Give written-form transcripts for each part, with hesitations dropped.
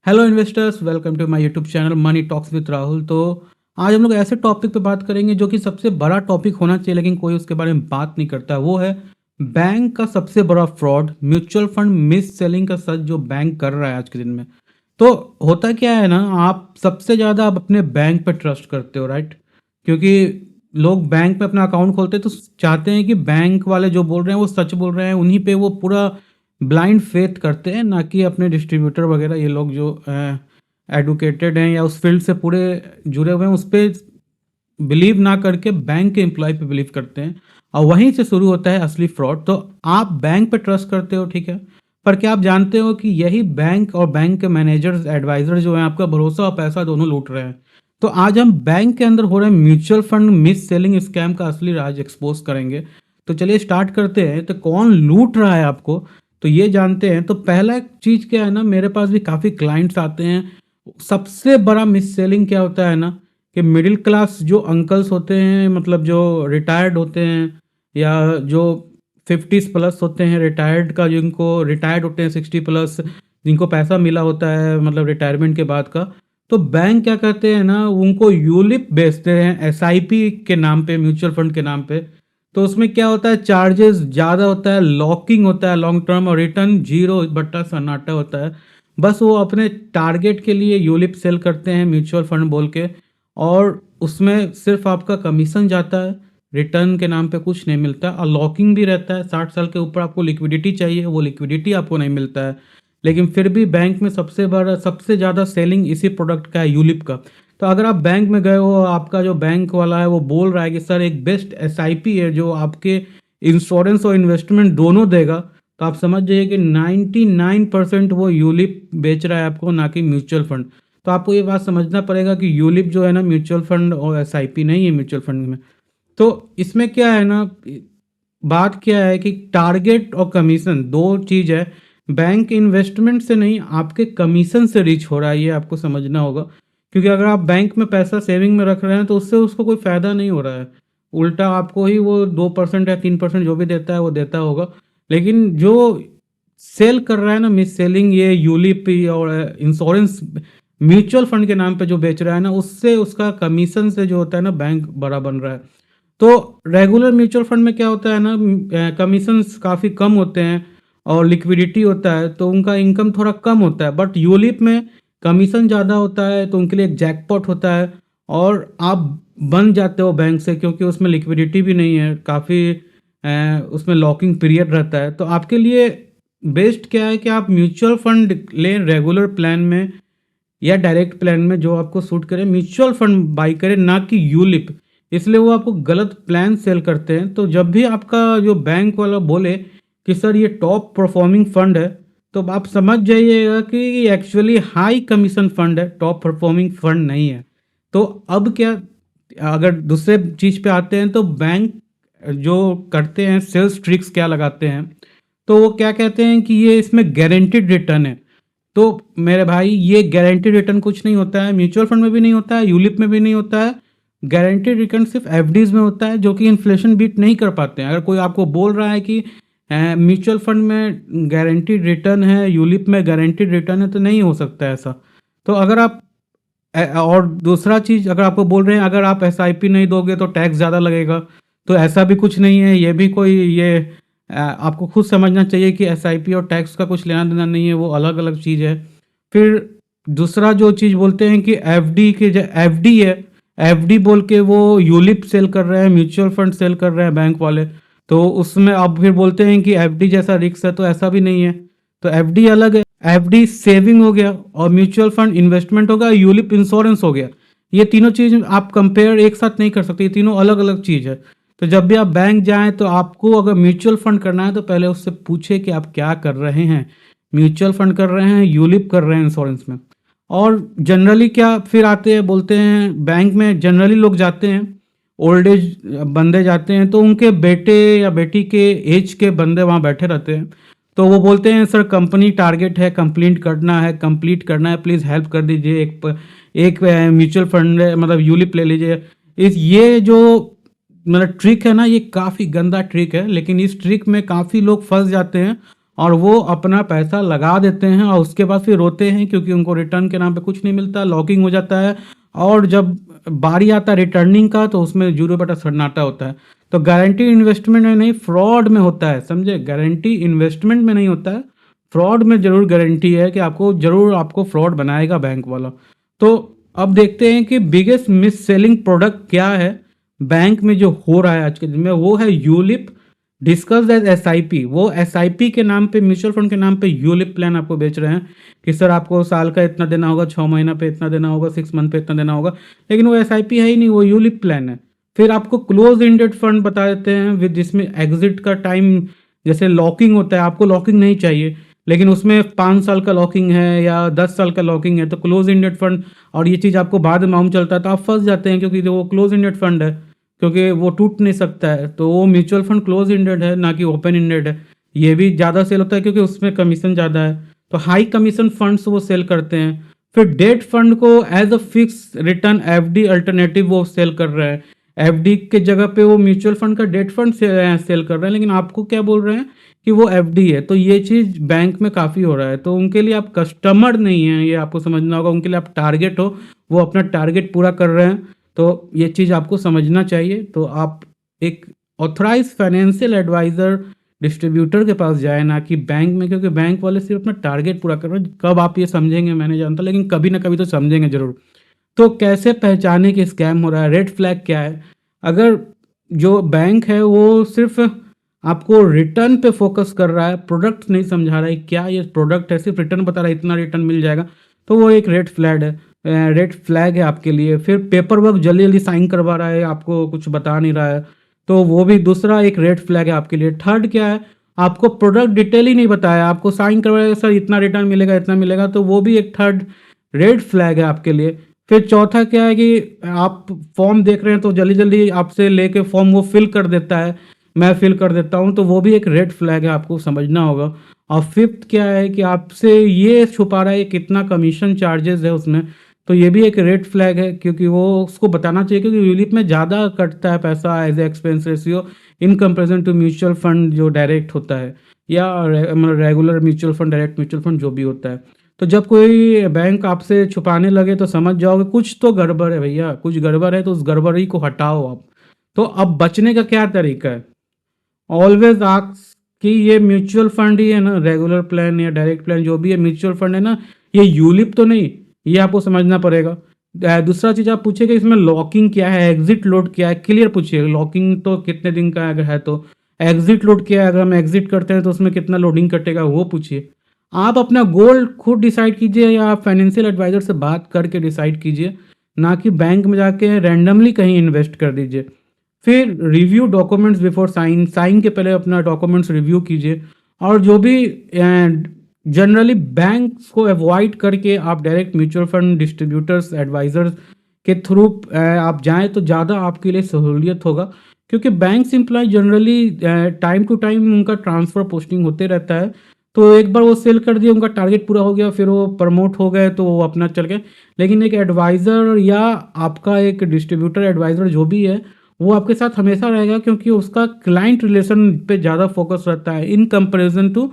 Hello investors, welcome to my YouTube channel money talks with Rahul. तो आज हम लोग ऐसे टॉपिक पे बात करेंगे जो कि सबसे बड़ा टॉपिक होना चाहिए लेकिन कोई उसके बारे में बात नहीं करता। वो है बैंक का सबसे बड़ा fraud, mutual fund miss selling का सच जो बैंक कर रहा है आज के दिन में। तो होता क्या है ना, आप सबसे ज़्यादा आप अपने बैंक पे ट्रस्ट करते हो, राइट? क्योंकि लोग बैंक में अपना अकाउंट खोलते हैं तो चाहते हैं कि बैंक वाले जो बोल रहे हैं वो सच बोल रहे हैं, उन्हीं पे वो पूरा ब्लाइंड फेथ करते हैं, ना कि अपने डिस्ट्रीब्यूटर वगैरह ये लोग जो एडुकेटेड हैं या उस फील्ड से पूरे जुड़े हुए हैं उस पर बिलीव ना करके बैंक के एम्प्लॉय पे बिलीव करते हैं। और वहीं से शुरू होता है असली फ्रॉड। तो आप बैंक पे ट्रस्ट करते हो, ठीक है, पर क्या आप जानते हो कि यही बैंक और बैंक के मैनेजर्स एडवाइजर जो हैं आपका भरोसा और पैसा दोनों लूट रहे हैं। तो आज हम बैंक के अंदर हो रहे mutual fund miss selling scam का असली राज एक्सपोज करेंगे। तो चलिए स्टार्ट करते हैं। तो कौन लूट रहा है आपको, तो ये जानते हैं। तो पहला चीज़ क्या है ना, मेरे पास भी काफ़ी क्लाइंट्स आते हैं। सबसे बड़ा मिस सेलिंग क्या होता है ना, कि मिडिल क्लास जो अंकल्स होते हैं, मतलब जो रिटायर्ड होते हैं या जो 50s प्लस होते हैं रिटायर्ड का, जिनको रिटायर्ड होते हैं 60 प्लस, जिनको पैसा मिला होता है मतलब रिटायरमेंट के बाद का, तो बैंक क्या करते हैं ना, उनको यूलिप बेचते हैं एसआईपी के नाम पे, म्यूचुअल फंड के नाम पे। तो उसमें क्या होता है, चार्जेस ज़्यादा होता है, लॉकिंग होता है लॉन्ग टर्म, और रिटर्न जीरो बट्टा सन्नाटा होता है। बस वो अपने टारगेट के लिए यूलिप सेल करते हैं म्यूचुअल फंड बोल के, और उसमें सिर्फ आपका कमीशन जाता है, रिटर्न के नाम पे कुछ नहीं मिलता। और लॉकिंग भी रहता है, 60 साल के ऊपर आपको लिक्विडिटी चाहिए, वो लिक्विडिटी आपको नहीं मिलता है। लेकिन फिर भी बैंक में सबसे ज़्यादा सेलिंग इसी प्रोडक्ट का है, यूलिप का। तो अगर आप बैंक में गए हो, आपका जो बैंक वाला है वो बोल रहा है कि सर एक बेस्ट एसआईपी है जो आपके इंश्योरेंस और इन्वेस्टमेंट दोनों देगा, तो आप समझ जाइए कि 99% वो यूलिप बेच रहा है आपको, ना कि म्यूचुअल फंड। तो आपको ये बात समझना पड़ेगा कि यूलिप जो है ना, म्यूचुअल फंड और एसआईपी नहीं है म्यूचुअल फंड में। तो इसमें क्या है ना, बात क्या है कि टारगेट और कमीशन दो चीज़ है। बैंक इन्वेस्टमेंट से नहीं, आपके कमीशन से रीच हो रहा है, ये आपको समझना होगा। क्योंकि अगर आप बैंक में पैसा सेविंग में रख रहे हैं तो उससे उसको कोई फ़ायदा नहीं हो रहा है, उल्टा आपको ही वो 2% या 3% जो भी देता है वो देता होगा। लेकिन जो सेल कर रहा है ना, मिस सेलिंग, ये यूलिप और इंश्योरेंस म्यूचुअल फंड के नाम पे जो बेच रहा है ना, उससे उसका कमीशन से जो होता है ना, बैंक बड़ा बन रहा है। तो रेगुलर म्यूचुअल फंड में क्या होता है ना, कमीशंस काफ़ी कम होते हैं और लिक्विडिटी होता है, तो उनका इनकम थोड़ा कम होता है। बट यूलिप में कमीशन ज़्यादा होता है, तो उनके लिए एक जैकपॉट होता है, और आप बन जाते हो बैंक से, क्योंकि उसमें लिक्विडिटी भी नहीं है, काफ़ी उसमें लॉकिंग पीरियड रहता है। तो आपके लिए बेस्ट क्या है कि आप म्यूचुअल फंड लें रेगुलर प्लान में या डायरेक्ट प्लान में, जो आपको सूट करे। म्यूचुअल फंड बाई करें, ना कि यूलिप। इसलिए वो आपको गलत प्लान सेल करते हैं। तो जब भी आपका जो बैंक वाला बोले कि सर ये टॉप परफॉर्मिंग फंड है, तो आप समझ जाइएगा कि एक्चुअली हाई कमीशन फंड है, टॉप परफॉर्मिंग फंड नहीं है। तो अब क्या, अगर दूसरे चीज़ पे आते हैं, तो बैंक जो करते हैं सेल्स ट्रिक्स क्या लगाते हैं, तो वो क्या कहते हैं कि ये इसमें गारंटीड रिटर्न है। तो मेरे भाई, ये गारंटीड रिटर्न कुछ नहीं होता है, म्यूचुअल फंड में भी नहीं होता है, यूलिप में भी नहीं होता है। गारंटीड रिटर्न सिर्फ एफडीज में होता है, जो कि इन्फ्लेशन बीट नहीं कर पाते हैं। अगर कोई आपको बोल रहा है कि म्यूचुअल फंड में गारंटीड रिटर्न है, यूलिप में गारंटीड रिटर्न है, तो नहीं हो सकता है ऐसा। तो अगर आप और दूसरा चीज़, अगर आपको बोल रहे हैं अगर आप एसआईपी नहीं दोगे तो टैक्स ज़्यादा लगेगा, तो ऐसा भी कुछ नहीं है। ये भी कोई ये आपको खुद समझना चाहिए कि एसआईपी और टैक्स का कुछ लेना देना नहीं है, वो अलग अलग चीज़ है। फिर दूसरा जो चीज़ बोलते हैं कि एफडी के एफडी है, एफडी बोल के वो यूलिप सेल कर रहे हैं, म्यूचुअल फंड सेल कर रहे हैं बैंक वाले। तो उसमें अब फिर बोलते हैं कि एफडी जैसा रिस्क है, तो ऐसा भी नहीं है। तो एफडी अलग है, एफडी सेविंग हो गया, और म्यूचुअल फंड इन्वेस्टमेंट होगा, यूलिप इंश्योरेंस हो गया। ये तीनों चीज़ आप कंपेयर एक साथ नहीं कर सकते, ये तीनों अलग अलग चीज़ है। तो जब भी आप बैंक जाएं, तो आपको अगर म्यूचुअल फंड करना है तो पहले उससे पूछे कि आप क्या कर रहे हैं, म्यूचुअल फंड कर रहे हैं, यूलिप कर रहे हैं इंश्योरेंस में। और जनरली क्या फिर आते हैं, बोलते हैं बैंक में जनरली लोग जाते हैं, ओल्ड एज बंदे जाते हैं, तो उनके बेटे या बेटी के एज के बंदे वहाँ बैठे रहते हैं। तो वो बोलते हैं सर कंपनी टारगेट है, कंप्लीट करना है, प्लीज़ हेल्प कर दीजिए, एक म्यूचुअल फंड मतलब यूलिप ले लीजिए। इस ये जो मतलब ट्रिक है ना, ये काफ़ी गंदा ट्रिक है, लेकिन इस ट्रिक में काफ़ी लोग फंस जाते हैं और वो अपना पैसा लगा देते हैं और उसके बाद फिर रोते हैं क्योंकि उनको रिटर्न के नाम पे कुछ नहीं मिलता, लॉकिंग हो जाता है। और जब बारी आता है रिटर्निंग का तो उसमें 0 बटा सन्नाटा होता है। तो गारंटी इन्वेस्टमेंट में नहीं, फ्रॉड में होता है, समझे? गारंटी इन्वेस्टमेंट में नहीं होता है, फ्रॉड में जरूर गारंटी है कि आपको जरूर आपको फ्रॉड बनाएगा बैंक वाला। तो अब देखते हैं कि बिगेस्ट मिस सेलिंग प्रोडक्ट क्या है बैंक में जो हो रहा है आज के दिन में। वो है यूलिप, डिस्कस एज एसआईपी। वो एसआईपी के नाम पे, म्यूचुअल फंड के नाम पे यूलिप प्लान आपको बेच रहे हैं कि सर आपको साल का इतना देना होगा, 6 महीना पे इतना देना होगा, 6 मंथ पे इतना देना होगा। लेकिन वो एसआईपी है ही नहीं, वो यूलिप प्लान है। फिर आपको क्लोज इंडेड फंड बता देते हैं विद जिसमें एग्जिट का टाइम, जैसे लॉकिंग होता है, आपको लॉकिंग नहीं चाहिए लेकिन उसमें 5 साल का लॉकिंग है या 10 साल का लॉकिंग है, तो क्लोज इंडेड फंड। और ये चीज़ आपको बाद में मालूम चलता है तो आप फंस जाते हैं क्योंकि वो क्लोज इंडेड फंड है, क्योंकि वो टूट नहीं सकता है। तो वो म्यूचुअल फंड क्लोज इंडेड है, ना कि ओपन इंडेड है। ये भी ज़्यादा सेल होता है क्योंकि उसमें कमीशन ज़्यादा है, तो हाई कमीशन फंड्स वो सेल करते हैं। फिर डेट फंड को as a fix return FD alternative वो सेल कर रहे हैं। एफडी के जगह पे वो म्यूचुअल फंड का डेट फंड सेल कर रहे हैं, लेकिन आपको क्या बोल रहे हैं कि वो एफडी है। तो ये चीज़ बैंक में काफ़ी हो रहा है। तो उनके लिए आप कस्टमर नहीं हैं, ये आपको समझना होगा। उनके लिए आप टारगेट हो, वो अपना टारगेट पूरा कर रहे हैं। तो ये चीज़ आपको समझना चाहिए। तो आप एक ऑथराइज फाइनेंशियल एडवाइज़र डिस्ट्रीब्यूटर के पास जाए, ना कि बैंक में, क्योंकि बैंक वाले सिर्फ अपना टारगेट पूरा कर रहे हैं। कब आप ये समझेंगे मैं नहीं जानता, लेकिन कभी ना कभी तो समझेंगे ज़रूर। तो कैसे पहचाने कि स्कैम हो रहा है, रेड फ्लैग क्या है? अगर जो बैंक है वो सिर्फ आपको रिटर्न पे फोकस कर रहा है, प्रोडक्ट नहीं समझा रहा है क्या ये प्रोडक्ट है, सिर्फ रिटर्न बता रहा है इतना रिटर्न मिल जाएगा, तो वो एक रेड फ्लैग है। रेड फ्लैग है आपके लिए। फिर पेपर वर्क जल्दी जल्दी साइन करवा रहा है, आपको कुछ बता नहीं रहा है, तो वो भी दूसरा एक रेड फ्लैग है आपके लिए। थर्ड क्या है, आपको प्रोडक्ट डिटेल ही नहीं बताया, आपको साइन करवाएगा सर इतना रिटर्न मिलेगा इतना मिलेगा, तो वो भी एक थर्ड रेड फ्लैग है आपके लिए। फिर चौथा क्या है कि आप फॉर्म देख रहे हैं तो जल्दी जल्दी आपसे लेके फॉर्म वो फिल कर देता है, मैं फिल कर देता हूँ, तो वो भी एक रेड फ्लैग है, आपको समझना होगा। और फिफ्थ क्या है कि आपसे ये छुपा रहा है कितना कमीशन चार्जेस है उसमें, तो ये भी एक रेड फ्लैग है, क्योंकि वो उसको बताना चाहिए क्योंकि यूलिप में ज़्यादा कटता है पैसा as a expense ratio in comparison to mutual fund जो डायरेक्ट होता है, या मतलब regular mutual fund, direct mutual fund जो भी होता है। तो जब कोई बैंक आपसे छुपाने लगे तो समझ जाओगे कुछ तो गड़बड़ है भैया, कुछ गड़बड़ है, तो उस गड़बड़ी को हटाओ आप। तो अब बचने का क्या तरीका है? ऑलवेज आस्क कि ये म्यूचुअल फंड ही है ना, रेगुलर प्लान या डायरेक्ट प्लान जो भी है म्यूचुअल फंड है ना, ये यूलिप तो नहीं, ये आपको समझना पड़ेगा। दूसरा चीज़ आप पूछिए इसमें लॉकिंग क्या है, एग्जिट लोड क्या है, क्लियर पूछिए। लॉकिंग तो कितने दिन का अगर है, तो एग्जिट लोड क्या है, अगर हम एग्जिट करते हैं तो उसमें कितना लोडिंग कटेगा वो पूछिए। आप अपना गोल खुद डिसाइड कीजिए या आप फाइनेंशियल एडवाइजर से बात करके डिसाइड कीजिए, ना कि बैंक में जाके रैंडमली कहीं इन्वेस्ट कर दीजिए। फिर review documents before sign, sign के पहले अपना डॉक्यूमेंट्स रिव्यू कीजिए। और जो भी जनरली बैंक्स को अवॉइड करके आप direct mutual fund distributors advisors के थ्रू आप जाएं तो ज़्यादा आपके लिए सहूलियत होगा, क्योंकि bank employ generally time to time उनका ट्रांसफ़र पोस्टिंग होते रहता है। तो एक बार वो सेल कर दिया, उनका टारगेट पूरा हो गया, फिर वो प्रमोट हो गए तो वो अपना चल गए। लेकिन एक एडवाइज़र या आपका एक डिस्ट्रीब्यूटर एडवाइज़र जो भी है, वो आपके साथ हमेशा रहेगा, क्योंकि उसका क्लाइंट रिलेशन पे ज़्यादा फोकस रहता है इन कंपैरिजन टू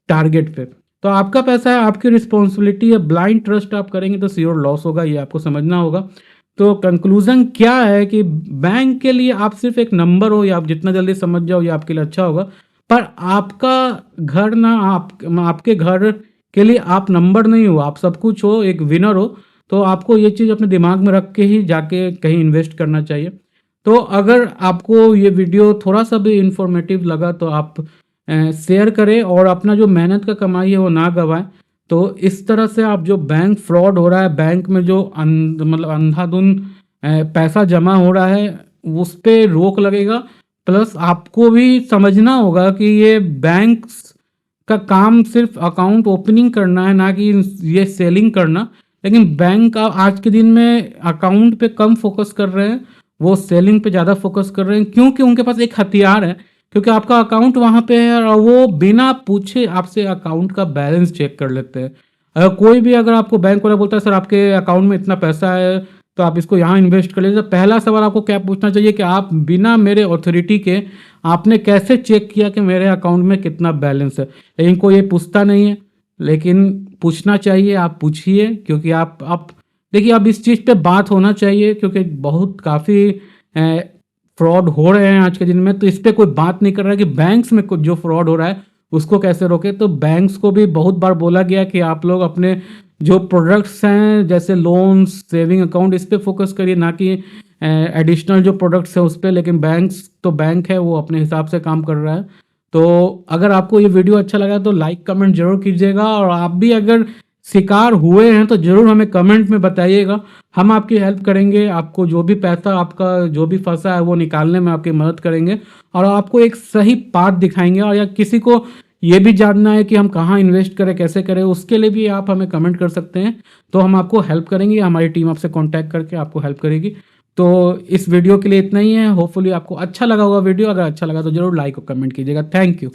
टारगेट पे। तो आपका पैसा है, आपकी रिस्पॉन्सिबिलिटी है। ब्लाइंड ट्रस्ट आप करेंगे तो श्योर लॉस होगा, ये आपको समझना होगा। तो कंक्लूजन क्या है कि बैंक के लिए आप सिर्फ एक नंबर हो, या आप जितना जल्दी समझ जाओ ये आपके लिए अच्छा होगा। पर आपका घर ना, आपके घर के लिए आप नंबर नहीं हो, आप सब कुछ हो, एक विनर हो। तो आपको ये चीज़ अपने दिमाग में रख के ही जाके कहीं इन्वेस्ट करना चाहिए। तो अगर आपको ये वीडियो थोड़ा सा भी इंफॉर्मेटिव लगा तो आप शेयर करें, और अपना जो मेहनत का कमाई है वो ना गवाएं। तो इस तरह से आप जो बैंक फ्रॉड हो रहा है, बैंक में जो मतलब अंधाधुंध पैसा जमा हो रहा है, उस पर रोक लगेगा। प्लस आपको भी समझना होगा कि ये बैंक्स का काम सिर्फ अकाउंट ओपनिंग करना है, ना कि ये सेलिंग करना। लेकिन बैंक आज के दिन में अकाउंट पे कम फोकस कर रहे हैं, वो सेलिंग पे ज़्यादा फोकस कर रहे हैं, क्योंकि उनके पास एक हथियार है, क्योंकि आपका अकाउंट वहाँ पे है और वो बिना पूछे आपसे अकाउंट का बैलेंस चेक कर लेते हैं। अगर कोई भी, अगर आपको बैंक वाला बोलता है सर आपके अकाउंट में इतना पैसा है, तो आप इसको यहाँ इन्वेस्ट कर लीजिए। तो पहला सवाल आपको क्या पूछना चाहिए कि आप बिना मेरे अथॉरिटी के आपने कैसे चेक किया कि मेरे अकाउंट में कितना बैलेंस है। लेकिन कोई ये पूछता नहीं है, लेकिन पूछना चाहिए, आप पूछिए, क्योंकि आप देखिए, अब इस चीज़ पे बात होना चाहिए, क्योंकि बहुत काफ़ी फ्रॉड हो रहे हैं आज के दिन में। तो इस पे कोई बात नहीं कर रहा है कि बैंक्स में कुछ जो फ्रॉड हो रहा है उसको कैसे रोके। तो बैंक्स को भी बहुत बार बोला गया कि आप लोग अपने जो प्रोडक्ट्स हैं जैसे लोन्स, सेविंग अकाउंट, इस पे फोकस करिए, ना कि एडिशनल जो प्रोडक्ट्स हैं उस पे। लेकिन बैंक्स तो बैंक है, वो अपने हिसाब से काम कर रहा है। तो अगर आपको ये वीडियो अच्छा लगा तो लाइक कमेंट जरूर कीजिएगा, और आप भी अगर शिकार हुए हैं तो जरूर हमें कमेंट में बताइएगा, हम आपकी हेल्प करेंगे। आपको जो भी पैसा आपका जो भी फंसा है वो निकालने में आपकी मदद करेंगे, और आपको एक सही पाथ दिखाएंगे। और या किसी को ये भी जानना है कि हम कहाँ इन्वेस्ट करें, कैसे करें, उसके लिए भी आप हमें कमेंट कर सकते हैं, तो हम आपको हेल्प करेंगे। हमारी टीम आपसे कांटेक्ट करके आपको हेल्प करेगी। तो इस वीडियो के लिए इतना ही है। होपफुली आपको अच्छा लगा होगा वीडियो। अगर अच्छा लगा तो जरूर लाइक और कमेंट कीजिएगा। Thank you.